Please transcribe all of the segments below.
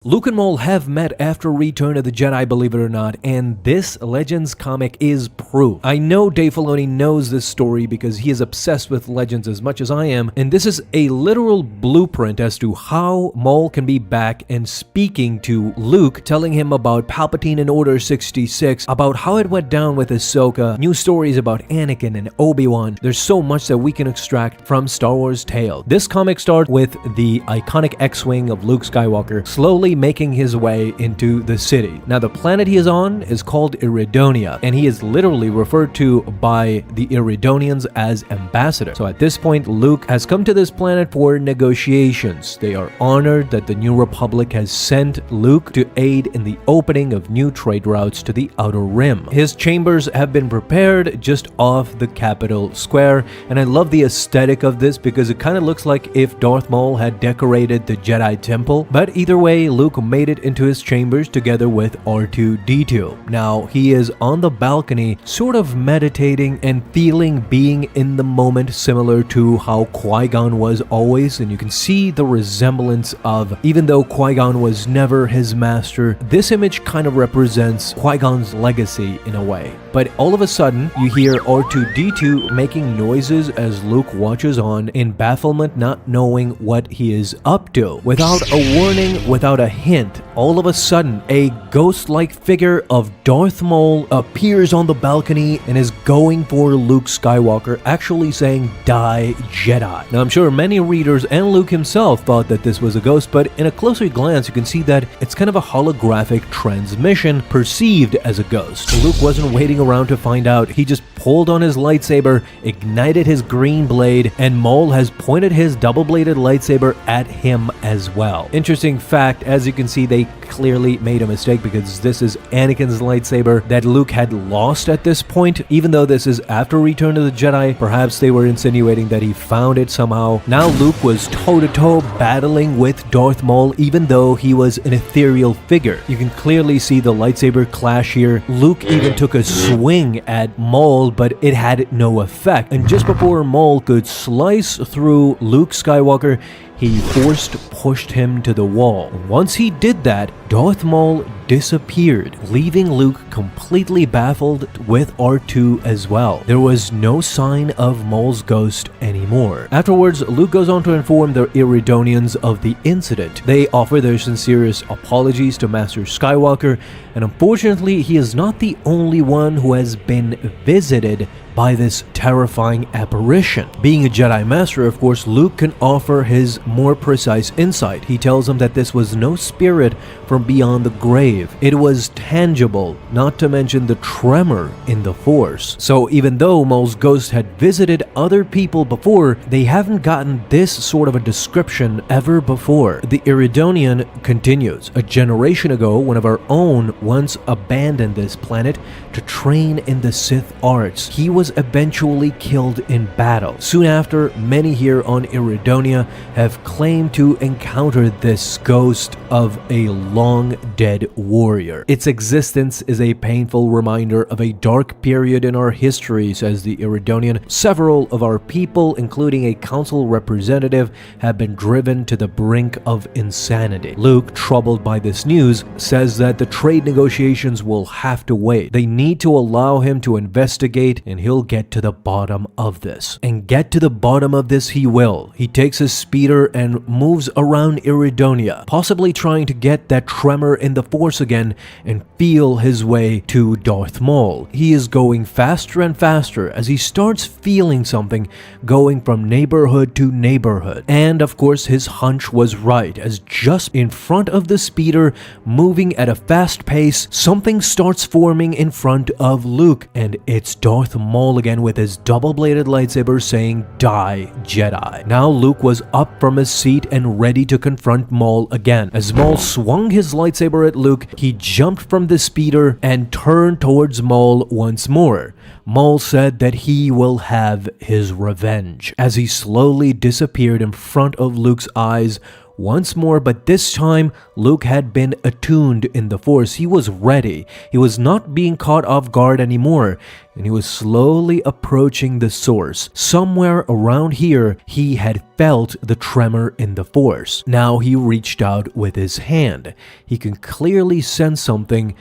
Luke and Maul have met after Return of the Jedi, believe it or not, and this Legends comic is proof. I know Dave Filoni knows this story because he is obsessed with Legends as much as I am, and this is a literal blueprint as to how Maul can be back and speaking to Luke, telling him about Palpatine and Order 66, about how it went down with Ahsoka, new stories about Anakin and Obi-Wan. There's so much that we can extract from Star Wars tale. This comic starts with the iconic X-Wing of Luke Skywalker slowly making his way into the city. Now, the planet he is on is called Iridonia, and he is literally referred to by the Iridonians as ambassador. So at this point, Luke has come to this planet for negotiations. They are honored that the New Republic has sent Luke to aid in the opening of new trade routes to the Outer Rim. His chambers have been prepared just off the capital square, and I love the aesthetic of this because it kind of looks like if Darth Maul had decorated the Jedi Temple. But either way, Luke made it into his chambers together with R2-D2. Now, he is on the balcony, sort of meditating and feeling being in the moment, similar to how Qui-Gon was always, and you can see the resemblance of, even though Qui-Gon was never his master, this image kind of represents Qui-Gon's legacy in a way. But all of a sudden, you hear R2-D2 making noises as Luke watches on in bafflement, not knowing what he is up to. Without a warning, without a hint, all of a sudden, a ghost-like figure of Darth Maul appears on the balcony and is going for Luke Skywalker, actually saying, "Die, Jedi." Now, I'm sure many readers and Luke himself thought that this was a ghost, but in a closer glance, you can see that it's kind of a holographic transmission perceived as a ghost. Luke wasn't waiting around to find out. He just pulled on his lightsaber, ignited his green blade, and Maul has pointed his double-bladed lightsaber at him as well. Interesting fact, as you can see, they clearly made a mistake because this is Anakin's lightsaber that Luke had lost at this point. Even though this is after Return of the Jedi, perhaps they were insinuating that he found it somehow. Now Luke was toe-to-toe battling with Darth Maul, even though he was an ethereal figure. You can clearly see the lightsaber clash here. Luke even took a swing at Maul, but it had no effect. And just before Maul could slice through Luke Skywalker, he pushed him to the wall. Once he did that, Darth Maul disappeared, leaving Luke completely baffled with R2 as well. There was no sign of Maul's ghost anymore. Afterwards, Luke goes on to inform the Iridonians of the incident. They offer their sincerest apologies to Master Skywalker, and unfortunately, he is not the only one who has been visited by this terrifying apparition. Being a Jedi Master, of course, Luke can offer his more precise insight. He tells him that this was no spirit from beyond the grave. It was tangible, not to mention the tremor in the Force. So even though Maul's ghost had visited other people before, they haven't gotten this sort of a description ever before. The Iridonian continues. A generation ago, one of our own once abandoned this planet to train in the Sith arts. He was eventually killed in battle. Soon after, many here on Iridonia have claimed to encounter this ghost of a long-dead warrior. Its existence is a painful reminder of a dark period in our history, says the Iridonian. Several of our people, including a council representative, have been driven to the brink of insanity. Luke, troubled by this news, says that the trade negotiations will have to wait. They need to allow him to investigate, and he'll get to the bottom of this. And get to the bottom of this he will. He takes his speeder and moves around Iridonia, possibly trying to get that tremor in the Force again and feel his way to Darth Maul. He is going faster and faster as he starts feeling something going from neighborhood to neighborhood. And of course, his hunch was right, as just in front of the speeder, moving at a fast pace, something starts forming in front of Luke, and it's Darth Maul again with his double-bladed lightsaber saying, "Die, Jedi." Now Luke was up from his seat and ready to confront Maul again. As Maul swung his lightsaber at Luke, he jumped from the speeder and turned towards Maul once more. Maul said that he will have his revenge, as he slowly disappeared in front of Luke's eyes once more, but this time Luke had been attuned in the Force. He was ready. He was not being caught off guard anymore. and he was slowly approaching the source. Somewhere around here, he had felt the tremor in the Force. Now he reached out with his hand. He can clearly sense something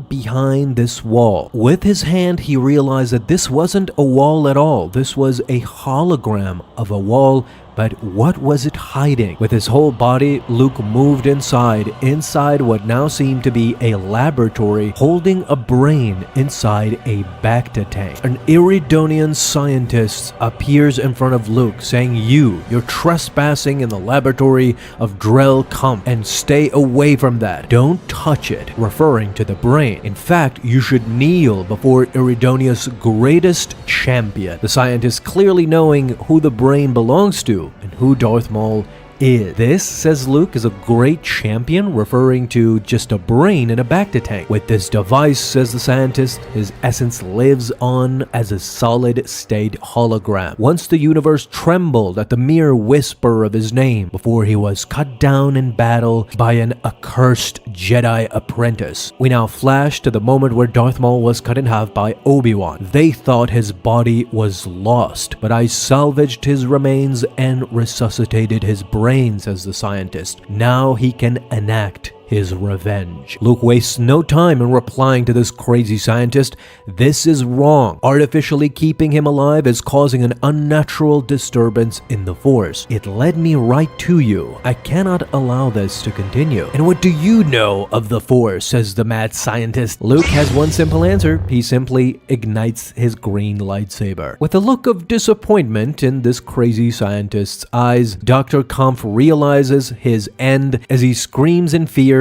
behind this wall. With his hand, he realized that this wasn't a wall at all. This was a hologram of a wall. But what was it hiding? With his whole body, Luke moved inside what now seemed to be a laboratory, holding a brain inside a Bacta tank. An Iridonian scientist appears in front of Luke, saying, You're trespassing in the laboratory of Drell Kump, and stay away from that. Don't touch it," referring to the brain. In fact, you should kneel before Iridonia's greatest champion. The scientist, clearly knowing who the brain belongs to and who Darth Maul is. This, says Luke, is a great champion, referring to just a brain in a Bacta tank. With this device, says the scientist, his essence lives on as a solid-state hologram. Once the universe trembled at the mere whisper of his name before he was cut down in battle by an accursed Jedi apprentice. We now flash to the moment where Darth Maul was cut in half by Obi-Wan. They thought his body was lost, but I salvaged his remains and resuscitated his brain, says the scientist. Now he can enact his revenge. Luke wastes no time in replying to this crazy scientist. This is wrong. Artificially keeping him alive is causing an unnatural disturbance in the Force. It led me right to you. I cannot allow this to continue. And what do you know of the Force, says the mad scientist. Luke has one simple answer. He simply ignites his green lightsaber. With a look of disappointment in this crazy scientist's eyes, Dr. Kampf realizes his end as he screams in fear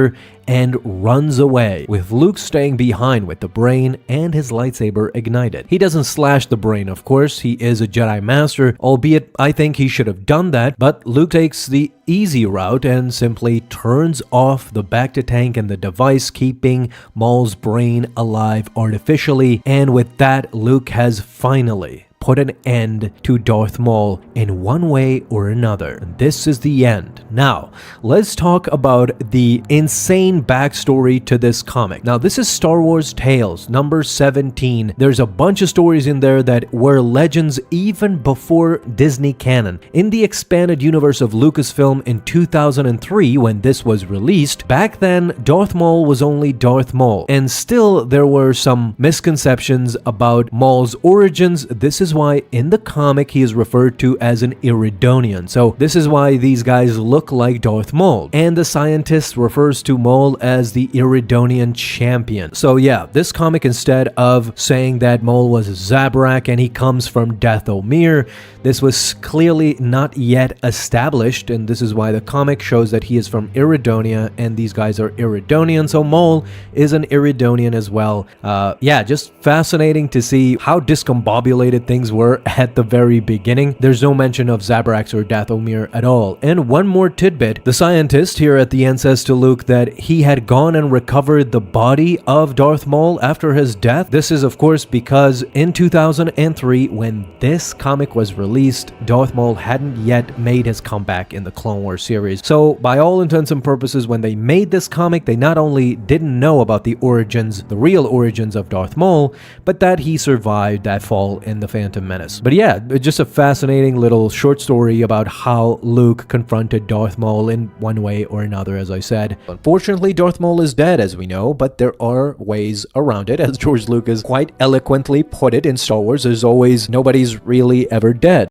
and runs away, with Luke staying behind with the brain and his lightsaber ignited. He doesn't slash the brain, of course. He is a Jedi Master, albeit I think he should have done that, but Luke takes the easy route and simply turns off the Bacta tank and the device, keeping Maul's brain alive artificially, and with that, Luke has finally put an end to Darth Maul in one way or another. And this is the end. Now, let's talk about the insane backstory to this comic. Now, this is Star Wars Tales, number 17. There's a bunch of stories in there that were legends even before Disney canon. In the expanded universe of Lucasfilm in 2003, when this was released, back then, Darth Maul was only Darth Maul. And still, there were some misconceptions about Maul's origins. This is why in the comic he is referred to as an Iridonian. So this is why these guys look like Darth Maul. And the scientist refers to Maul as the Iridonian champion. So yeah, this comic, instead of saying that Maul was Zabrak and he comes from Dathomir, this was clearly not yet established, and this is why the comic shows that he is from Iridonia and these guys are Iridonian. So Maul is an Iridonian as well. Yeah, just fascinating to see how discombobulated things were at the very beginning. There's no mention of Zabraks or Dathomir at all. And one more tidbit, the scientist here at the end says to Luke that he had gone and recovered the body of Darth Maul after his death. This is of course because in 2003, when this comic was released, Darth Maul hadn't yet made his comeback in the Clone Wars series. So by all intents and purposes, when they made this comic, they not only didn't know about the origins, the real origins of Darth Maul, but that he survived that fall in the Phantom Menace. But yeah, just a fascinating little short story about how Luke confronted Darth Maul in one way or another, as I said. Unfortunately, Darth Maul is dead, as we know, but there are ways around it. As George Lucas quite eloquently put it in Star Wars, there's always nobody's really ever dead.